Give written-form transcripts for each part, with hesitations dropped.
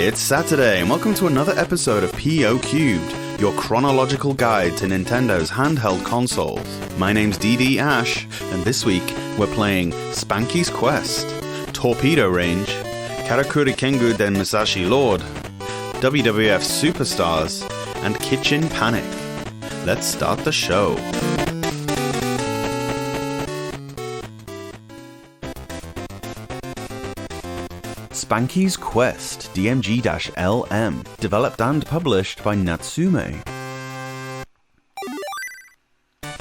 It's Saturday, and welcome to another episode of PO Cubed, your chronological guide to Nintendo's handheld consoles. My name's DD Ash, and this week we're playing Spanky's Quest, Torpedo Range, Karakuri Kengou den Musashi Lord, WWF Superstars, and Kitchen Panic. Let's start the show. Spanky's Quest, DMG-LM, developed and published by Natsume.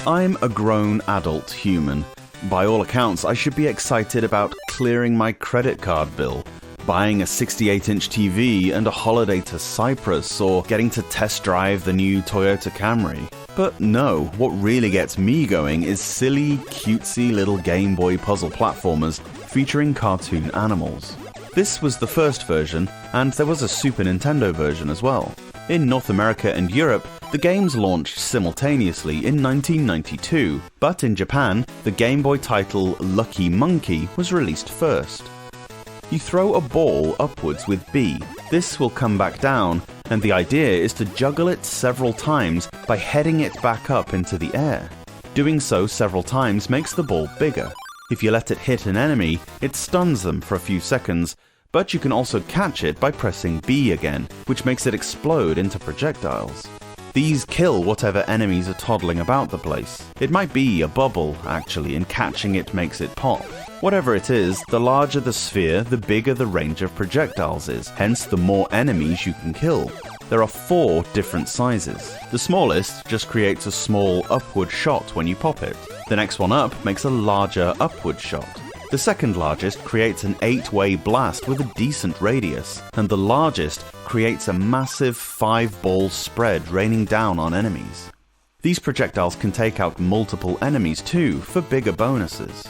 I'm a grown adult human. By all accounts, I should be excited about clearing my credit card bill, buying a 68-inch TV and a holiday to Cyprus, or getting to test drive the new Toyota Camry. But no, what really gets me going is silly, cutesy little Game Boy puzzle platformers featuring cartoon animals. This was the first version, and there was a Super Nintendo version as well. In North America and Europe, the games launched simultaneously in 1992, but in Japan, the Game Boy title Lucky Monkey was released first. You throw a ball upwards with B. This will come back down, and the idea is to juggle it several times by heading it back up into the air. Doing so several times makes the ball bigger. If you let it hit an enemy, it stuns them for a few seconds, but you can also catch it by pressing B again, which makes it explode into projectiles. These kill whatever enemies are toddling about the place. It might be a bubble, actually, and catching it makes it pop. Whatever it is, the larger the sphere, the bigger the range of projectiles is, hence the more enemies you can kill. There are 4 different sizes. The smallest just creates a small upward shot when you pop it. The next one up makes a larger upward shot. The second largest creates an 8-way blast with a decent radius, and the largest creates a massive 5-ball spread raining down on enemies. These projectiles can take out multiple enemies too, for bigger bonuses.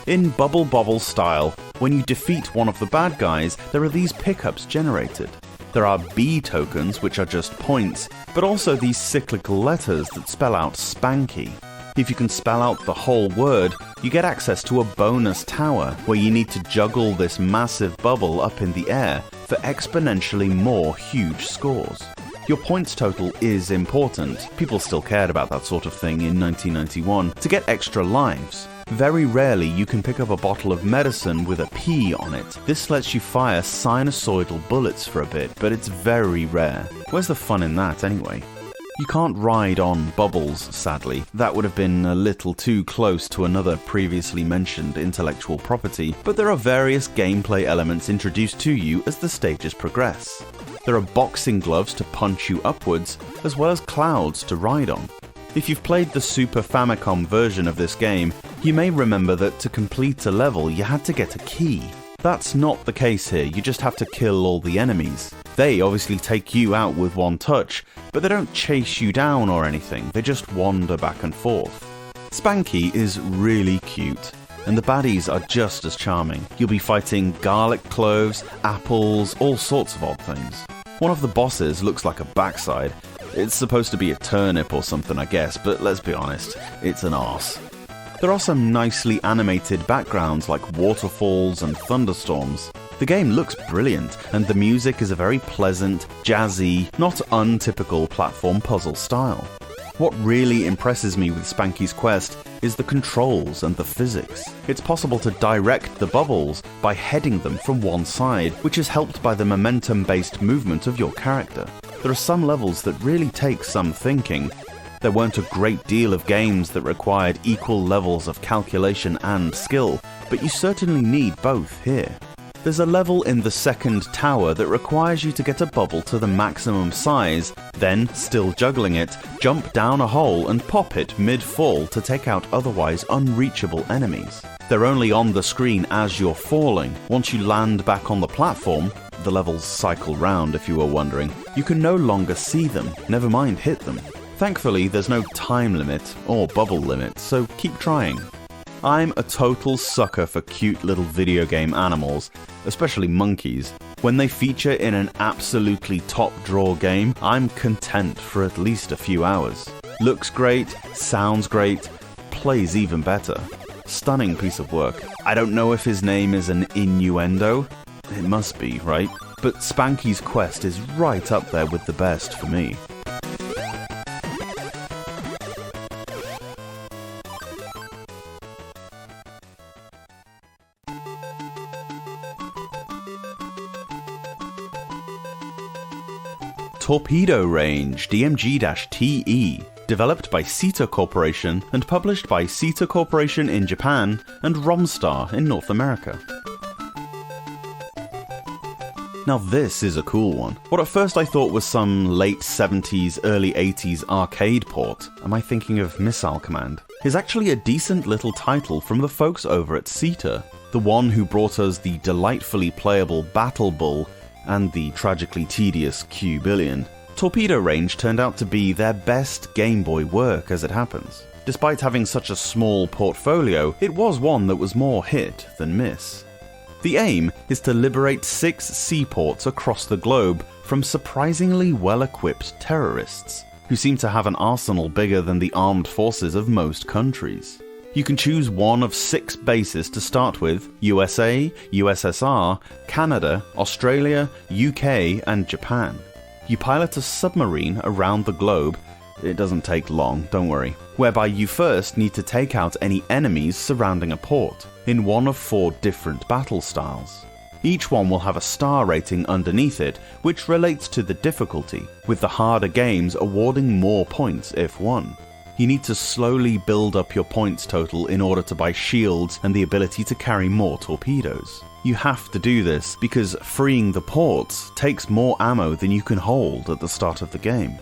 In Bubble Bobble style, when you defeat one of the bad guys, there are these pickups generated. There are B tokens, which are just points, but also these cyclical letters that spell out Spanky. If you can spell out the whole word, you get access to a bonus tower, where you need to juggle this massive bubble up in the air for exponentially more huge scores. Your points total is important. People still cared about that sort of thing in 1991 to get extra lives. Very rarely you can pick up a bottle of medicine with a P on it. This lets you fire sinusoidal bullets for a bit, but it's very rare. Where's the fun in that anyway? You can't ride on bubbles, sadly. That would have been a little too close to another previously mentioned intellectual property, but there are various gameplay elements introduced to you as the stages progress. There are boxing gloves to punch you upwards, as well as clouds to ride on. If you've played the Super Famicom version of this game, you may remember that to complete a level you had to get a key. That's not the case here, you just have to kill all the enemies. They obviously take you out with one touch, but they don't chase you down or anything, they just wander back and forth. Spanky is really cute, and the baddies are just as charming. You'll be fighting garlic cloves, apples, all sorts of odd things. One of the bosses looks like a backside. It's supposed to be a turnip or something, I guess, but let's be honest, it's an arse. There are some nicely animated backgrounds like waterfalls and thunderstorms. The game looks brilliant, and the music is a very pleasant, jazzy, not untypical platform puzzle style. What really impresses me with Spanky's Quest is the controls and the physics. It's possible to direct the bubbles by heading them from one side, which is helped by the momentum-based movement of your character. There are some levels that really take some thinking. There weren't a great deal of games that required equal levels of calculation and skill, but you certainly need both here. There's a level in the second tower that requires you to get a bubble to the maximum size, then, still juggling it, jump down a hole and pop it mid-fall to take out otherwise unreachable enemies. They're only on the screen as you're falling. Once you land back on the platform, the levels cycle round if you were wondering, you can no longer see them, never mind hit them. Thankfully, there's no time limit or bubble limit, so keep trying. I'm a total sucker for cute little video game animals, especially monkeys. When they feature in an absolutely top-draw game, I'm content for at least a few hours. Looks great, sounds great, plays even better. Stunning piece of work. I don't know if his name is an innuendo. It must be, right? but Spanky's quest is right up there with the best for me. Torpedo Range DMG-TE, developed by Sita Corporation and published by Sita Corporation in Japan and Romstar in North America. Now this is a cool one. What at first I thought was some late 70s, early 80s arcade port, am I thinking of Missile Command, is actually a decent little title from the folks over at Sita, the one who brought us the delightfully playable Battle Bull and the tragically tedious Q-Billion. Torpedo Range turned out to be their best Game Boy work as it happens. Despite having such a small portfolio, it was one that was more hit than miss. The aim is to liberate 6 seaports across the globe from surprisingly well-equipped terrorists, who seem to have an arsenal bigger than the armed forces of most countries. You can choose one of 6 bases to start with: USA, USSR, Canada, Australia, UK, and Japan. You pilot a submarine around the globe, it doesn't take long, don't worry, whereby you first need to take out any enemies surrounding a port, in one of 4 different battle styles. Each one will have a star rating underneath it, which relates to the difficulty, with the harder games awarding more points if won. You need to slowly build up your points total in order to buy shields and the ability to carry more torpedoes. You have to do this because freeing the ports takes more ammo than you can hold at the start of the game.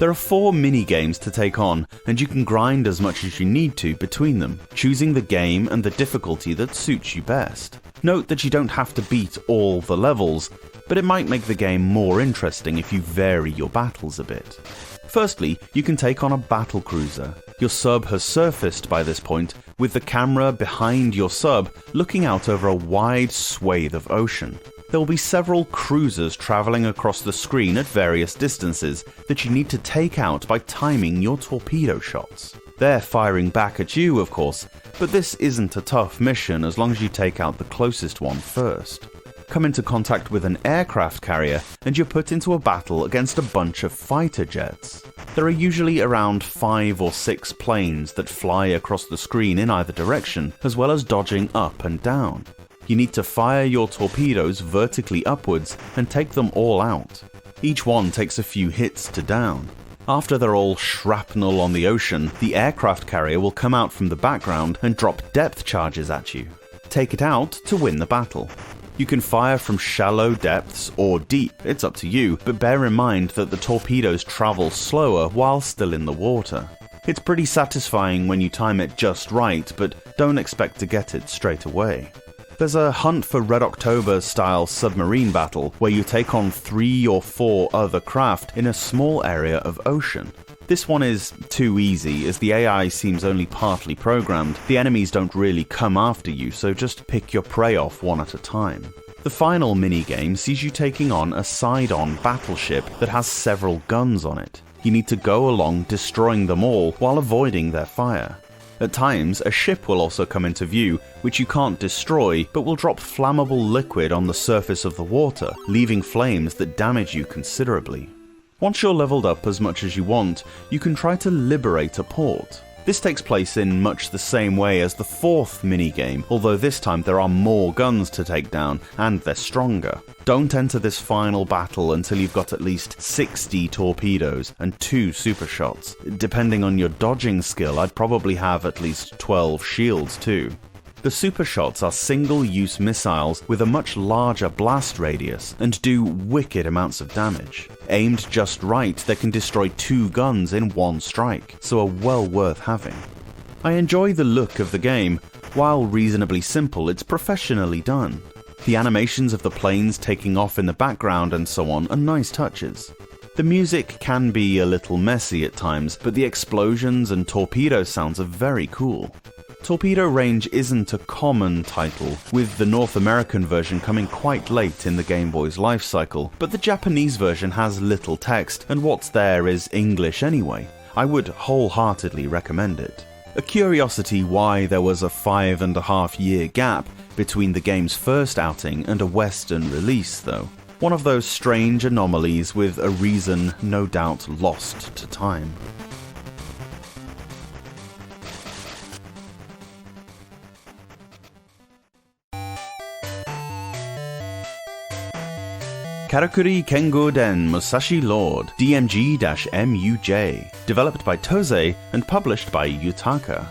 There are 4 mini-games to take on, and you can grind as much as you need to between them, choosing the game and the difficulty that suits you best. Note that you don't have to beat all the levels, but it might make the game more interesting if you vary your battles a bit. Firstly, you can take on a battle cruiser. Your sub has surfaced by this point, with the camera behind your sub looking out over a wide swathe of ocean. There will be several cruisers travelling across the screen at various distances that you need to take out by timing your torpedo shots. They're firing back at you, of course, but this isn't a tough mission as long as you take out the closest one first. Come into contact with an aircraft carrier and you're put into a battle against a bunch of fighter jets. There are usually around 5 or 6 planes that fly across the screen in either direction, as well as dodging up and down. You need to fire your torpedoes vertically upwards and take them all out. Each one takes a few hits to down. After they're all shrapnel on the ocean, the aircraft carrier will come out from the background and drop depth charges at you. Take it out to win the battle. You can fire from shallow depths or deep, it's up to you, but bear in mind that the torpedoes travel slower while still in the water. It's pretty satisfying when you time it just right, but don't expect to get it straight away. There's a Hunt for Red October style submarine battle where you take on 3 or 4 other craft in a small area of ocean. This one is too easy, as the AI seems only partly programmed. The enemies don't really come after you, so just pick your prey off one at a time. The final minigame sees you taking on a side-on battleship that has several guns on it. You need to go along destroying them all while avoiding their fire. At times, a ship will also come into view, which you can't destroy, but will drop flammable liquid on the surface of the water, leaving flames that damage you considerably. Once you're leveled up as much as you want, you can try to liberate a port. This takes place in much the same way as the 4th minigame, although this time there are more guns to take down, and they're stronger. Don't enter this final battle until you've got at least 60 torpedoes and 2 super shots. Depending on your dodging skill, I'd probably have at least 12 shields too. The super shots are single-use missiles with a much larger blast radius and do wicked amounts of damage. Aimed just right, they can destroy 2 guns in one strike, so are well worth having. I enjoy the look of the game. While reasonably simple, it's professionally done. The animations of the planes taking off in the background and so on are nice touches. The music can be a little messy at times, but the explosions and torpedo sounds are very cool. Torpedo Range isn't a common title, with the North American version coming quite late in the Game Boy's life cycle, but the Japanese version has little text, and what's there is English anyway. I would wholeheartedly recommend it. A curiosity why there was a 5.5-year gap between the game's first outing and a Western release though. One of those strange anomalies with a reason no doubt lost to time. Karakuri Kengou Den Musashi Lord DMG-MUJ, developed by Tose and published by Yutaka.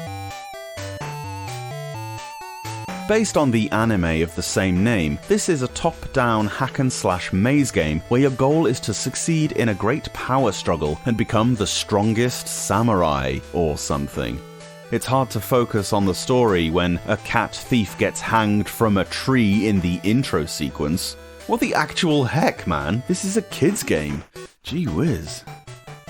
Based on the anime of the same name, this is a top-down hack-and-slash maze game where your goal is to succeed in a great power struggle and become the strongest samurai or something. It's hard to focus on the story when a cat thief gets hanged from a tree in the intro sequence. What the actual heck, man? This is a kid's game. Gee whiz.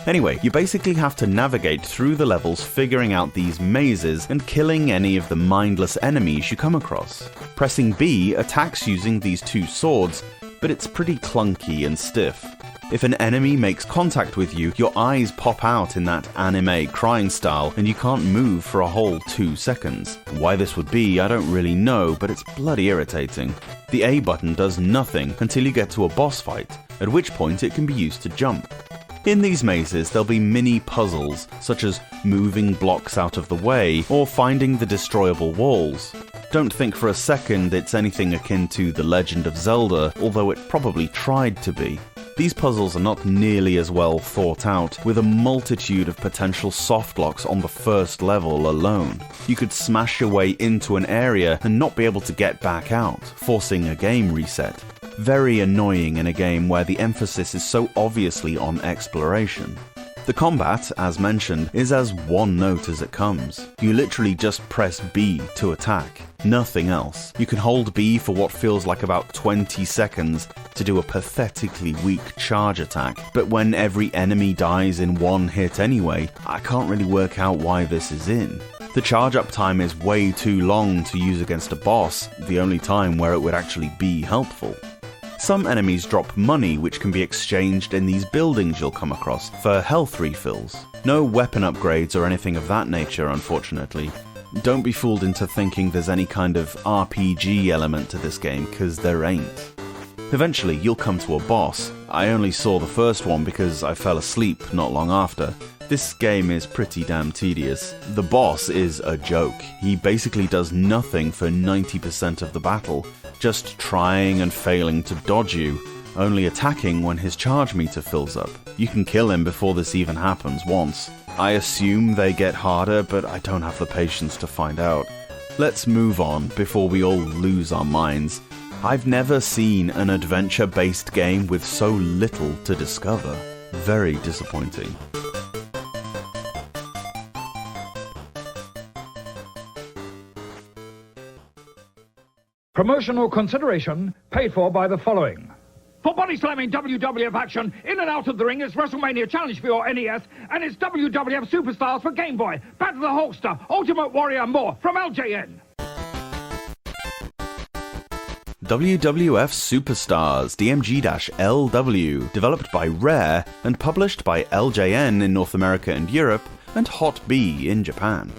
Anyway, you basically have to navigate through the levels figuring out these mazes and killing any of the mindless enemies you come across. Pressing B attacks using these two swords, but it's pretty clunky and stiff. If an enemy makes contact with you, your eyes pop out in that anime crying style and you can't move for a whole 2 seconds. Why this would be, I don't really know, but it's bloody irritating. The A button does nothing until you get to a boss fight, at which point it can be used to jump. In these mazes, there'll be mini puzzles, such as moving blocks out of the way or finding the destroyable walls. Don't think for a second it's anything akin to The Legend of Zelda, although it probably tried to be. These puzzles are not nearly as well thought out, with a multitude of potential soft locks on the first level alone. You could smash your way into an area and not be able to get back out, forcing a game reset. Very annoying in a game where the emphasis is so obviously on exploration. The combat, as mentioned, is as one note as it comes. You literally just press B to attack, nothing else. You can hold B for what feels like about 20 seconds to do a pathetically weak charge attack, but when every enemy dies in one hit anyway, I can't really work out why this is in. The charge up time is way too long to use against a boss, the only time where it would actually be helpful. Some enemies drop money which can be exchanged in these buildings you'll come across for health refills. No weapon upgrades or anything of that nature, unfortunately. Don't be fooled into thinking there's any kind of RPG element to this game, cause there ain't. Eventually, you'll come to a boss. I only saw the first one because I fell asleep not long after. This game is pretty damn tedious. The boss is a joke. He basically does nothing for 90% of the battle, just trying and failing to dodge you, only attacking when his charge meter fills up. You can kill him before this even happens once. I assume they get harder, but I don't have the patience to find out. Let's move on before we all lose our minds. I've never seen an adventure-based game with so little to discover. Very disappointing. Promotional consideration paid for by the following. For body slamming WWF action in and out of the ring, it's WrestleMania Challenge for your NES, and it's WWF Superstars for Game Boy, Battle of the Hulkster, Ultimate Warrior, and more from LJN. WWF Superstars DMG-LW, developed by Rare and published by LJN in North America and Europe, and Hot B in Japan.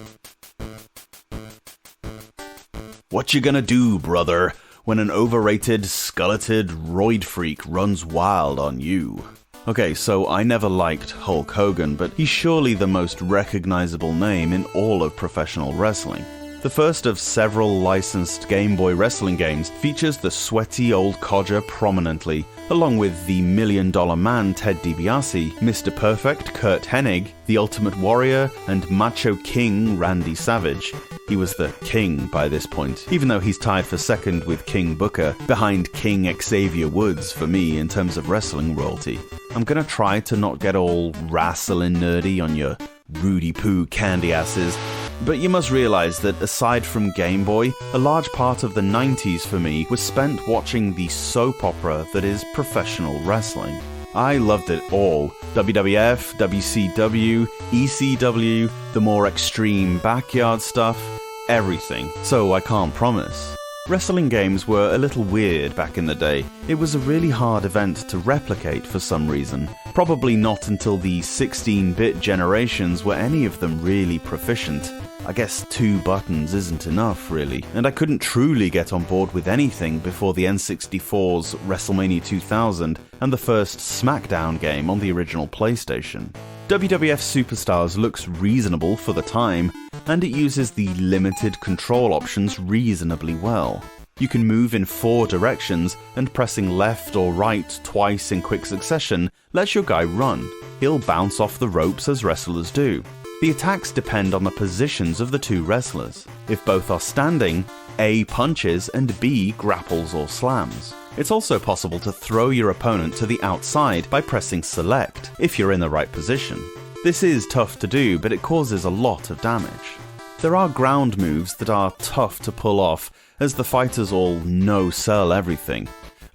What you gonna do, brother, when an overrated, skeleted roid freak runs wild on you? Okay, so I never liked Hulk Hogan, but he's surely the most recognizable name in all of professional wrestling. The first of several licensed Game Boy wrestling games features the sweaty old codger prominently, along with the $1 Million Man Ted DiBiase, Mr. Perfect Kurt Hennig, the Ultimate Warrior, and Macho King Randy Savage. He was the king by this point, even though he's tied for second with King Booker, behind King Xavier Woods for me in terms of wrestling royalty. I'm gonna try to not get all wrestling nerdy on your Rudy Poo candy asses, but you must realize that aside from Game Boy, a large part of the 90s for me was spent watching the soap opera that is professional wrestling. I loved it all. WWF, WCW, ECW, the more extreme backyard stuff, everything. So I can't promise. Wrestling games were a little weird back in the day. It was a really hard event to replicate for some reason. Probably not until the 16-bit generations were any of them really proficient. I guess 2 buttons isn't enough, really, and I couldn't truly get on board with anything before the N64's WrestleMania 2000 and the first SmackDown game on the original PlayStation. WWF Superstars looks reasonable for the time, and it uses the limited control options reasonably well. You can move in 4 directions, and pressing left or right twice in quick succession lets your guy run. He'll bounce off the ropes as wrestlers do. The attacks depend on the positions of the 2 wrestlers. If both are standing, A punches and B grapples or slams. It's also possible to throw your opponent to the outside by pressing select, if you're in the right position. This is tough to do, but it causes a lot of damage. There are ground moves that are tough to pull off, as the fighters all no-sell everything,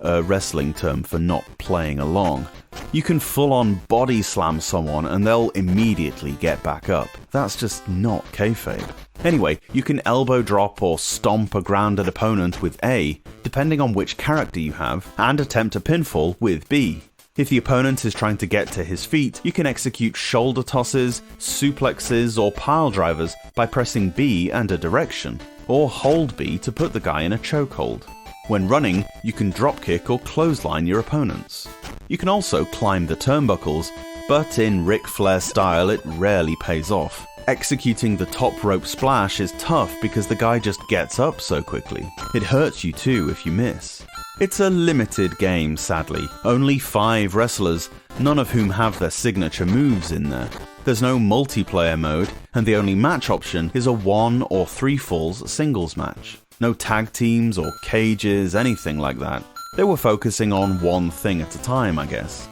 a wrestling term for not playing along. You can full-on body slam someone and they'll immediately get back up. That's just not kayfabe. Anyway, you can elbow drop or stomp a grounded opponent with A, depending on which character you have, and attempt a pinfall with B. If the opponent is trying to get to his feet, you can execute shoulder tosses, suplexes, or pile drivers by pressing B and a direction, or hold B to put the guy in a chokehold. When running, you can dropkick or clothesline your opponents. You can also climb the turnbuckles, but in Ric Flair style it rarely pays off. Executing the top rope splash is tough because the guy just gets up so quickly. It hurts you too if you miss. It's a limited game, sadly. Only 5 wrestlers, none of whom have their signature moves in there. There's no multiplayer mode, and the only match option is a 1 or 3 falls singles match. No tag teams or cages, anything like that. They were focusing on one thing at a time, I guess.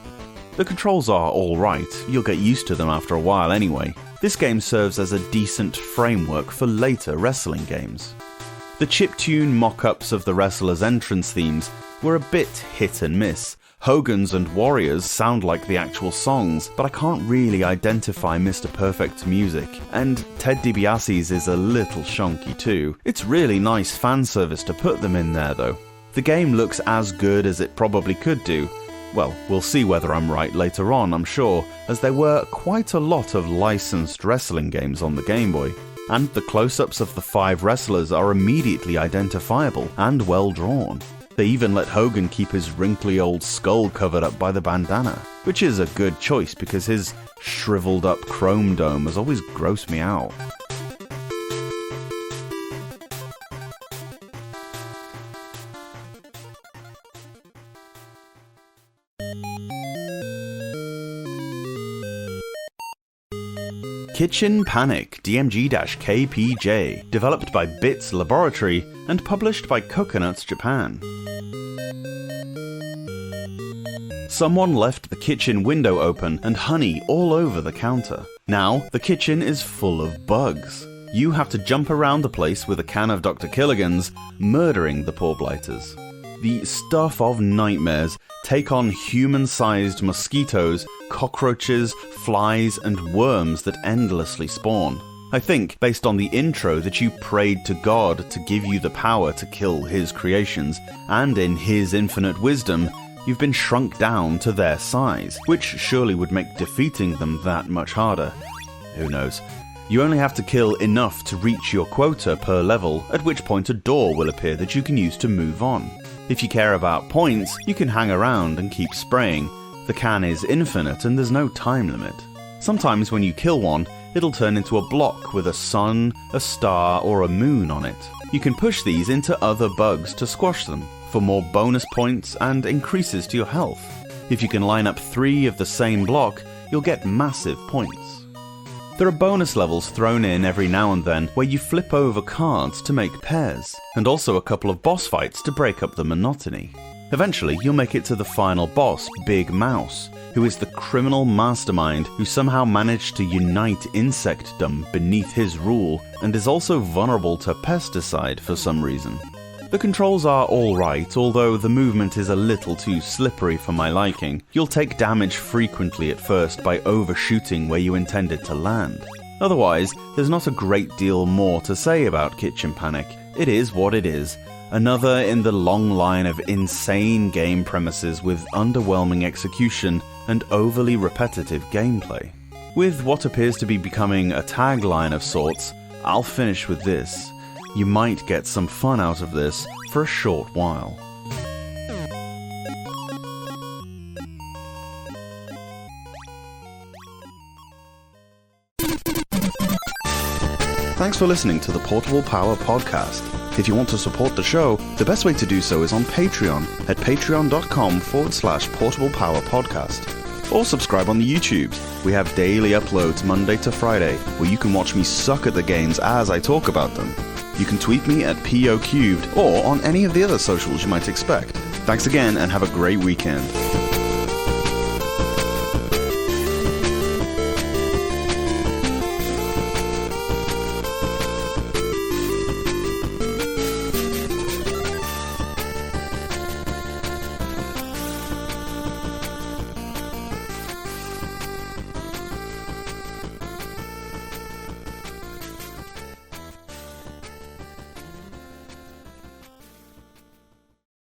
The controls are alright, you'll get used to them after a while anyway. This game serves as a decent framework for later wrestling games. The chiptune mock-ups of the wrestlers' entrance themes were a bit hit and miss. Hogan's and Warriors sound like the actual songs, but I can't really identify Mr. Perfect's music, and Ted DiBiase's is a little shonky too. It's really nice fan service to put them in there though. The game looks as good as it probably could do. Well, we'll see whether I'm right later on, I'm sure, as there were quite a lot of licensed wrestling games on the Game Boy. And the close-ups of the 5 wrestlers are immediately identifiable and well drawn. They even let Hogan keep his wrinkly old skull covered up by the bandana, which is a good choice because his shriveled up chrome dome has always grossed me out. Kitchen Panic DMG-KPJ, developed by Bits Laboratory and published by Coconuts Japan. Someone left the kitchen window open and honey all over the counter. Now, the kitchen is full of bugs. You have to jump around the place with a can of Dr. Killigan's, murdering the poor blighters. The stuff of nightmares take on human-sized mosquitoes, cockroaches, flies, and worms that endlessly spawn. I think, based on the intro, that you prayed to God to give you the power to kill his creations, and in his infinite wisdom, you've been shrunk down to their size, which surely would make defeating them that much harder. Who knows? You only have to kill enough to reach your quota per level, at which point a door will appear that you can use to move on. If you care about points, you can hang around and keep spraying. The can is infinite and there's no time limit. Sometimes when you kill one, it'll turn into a block with a sun, a star, or a moon on it. You can push these into other bugs to squash them, for more bonus points and increases to your health. If you can line up 3 of the same block, you'll get massive points. There are bonus levels thrown in every now and then where you flip over cards to make pairs, and also a couple of boss fights to break up the monotony. Eventually, you'll make it to the final boss, Big Mouse, who is the criminal mastermind who somehow managed to unite insectdom beneath his rule and is also vulnerable to pesticide for some reason. The controls are alright, although the movement is a little too slippery for my liking. You'll take damage frequently at first by overshooting where you intended to land. Otherwise, there's not a great deal more to say about Kitchen Panic. It is what it is, another in the long line of insane game premises with underwhelming execution and overly repetitive gameplay. With what appears to be becoming a tagline of sorts, I'll finish with this. You might get some fun out of this for a short while. Thanks for listening to the Portable Power Podcast. If you want to support the show, the best way to do so is on Patreon at patreon.com/portablepowerpodcast. Or subscribe on the YouTubes. We have daily uploads Monday to Friday, where you can watch me suck at the games as I talk about them. You can tweet me at POCubed or on any of the other socials you might expect. Thanks again and have a great weekend.